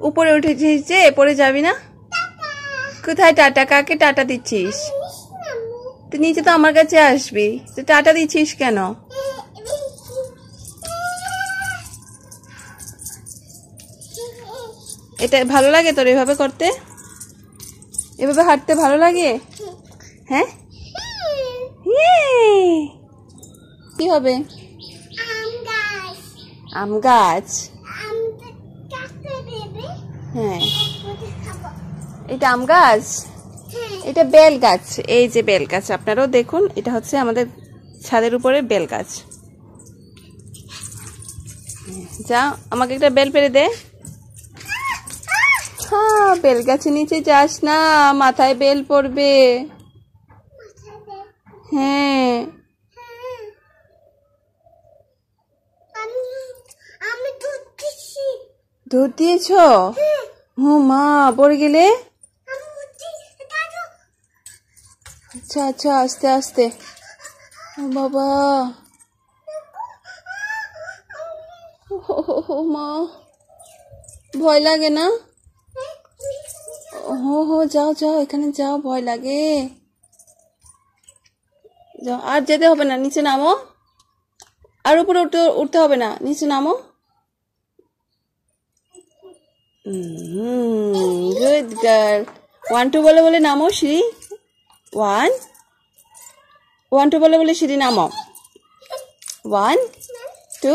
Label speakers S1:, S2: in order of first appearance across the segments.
S1: উপরে উঠেছিস যে পড়ে যাবি না। কোথায় টাটা? কাকে টাটা দিচ্ছিস? তুই নিচে তো আমার কাছে আসবি, তুই টাটা দিচ্ছিস কেন? এটা ভালো লাগে তোর এভাবে করতে? এভাবে হাঁটতে ভালো লাগে? হ্যাঁ, কি হবে? আম গাছ। হ্যাঁ, এটা আম গাছ, এটা বেল গাছ। এই যে বেল গাছ, আপনারাও দেখুন, এটা হচ্ছে আমাদের ছাদের উপরে বেল গাছ। যা, আমাকে একটা বেল পেড়ে দে। হ্যাঁ, বেল গাছের নিচে যাস না, মাথায় বেল পড়বে। হ্যাঁ, দুধ দিয়েছ? ও মা, পড়ে গেলে? আচ্ছা আচ্ছা, আস্তে আস্তে। ও বাবা, ও মা, ভয় লাগে না? হো হো, যাও যাও, এখানে যাও, ভয় লাগে। যাও, আর যেতে হবে না, নিচে নামো। আর উপরে উঠতে হবে না, নিচে নামো। Good girl. 1 2 বলে বলে নামো সিঁড়ি। 1 1 2 বলে বলে সিঁড়ি নামো। 1 2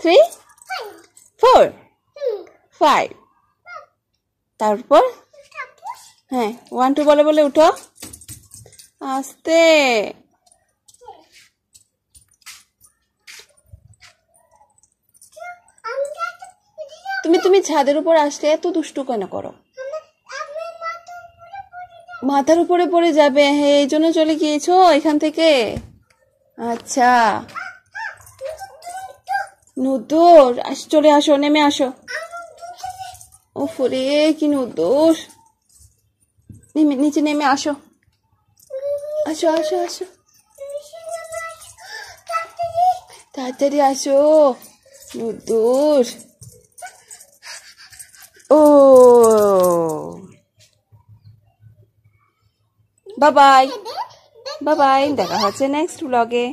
S1: 3 4 5। তারপর হ্যাঁ, 1 2 বলে বলে উঠো, আস্তে। তুমি ছাদের উপর আসলে এত দুষ্টু কেন করো? মাথার উপরে পড়ে যাবে। হ্যাঁ, এই জন্য চলে গিয়েছো এখান থেকে? আচ্ছা, নুদুর, চলে আসো, নেমে আসো। ও ফরে, কি নুদুর, নিচে নেমে আসো, আসো আসো আসো, তাড়াতাড়ি আসো নুদুর। ও বাই বাই, দেখা হচ্ছে নেক্সট ব্লগে।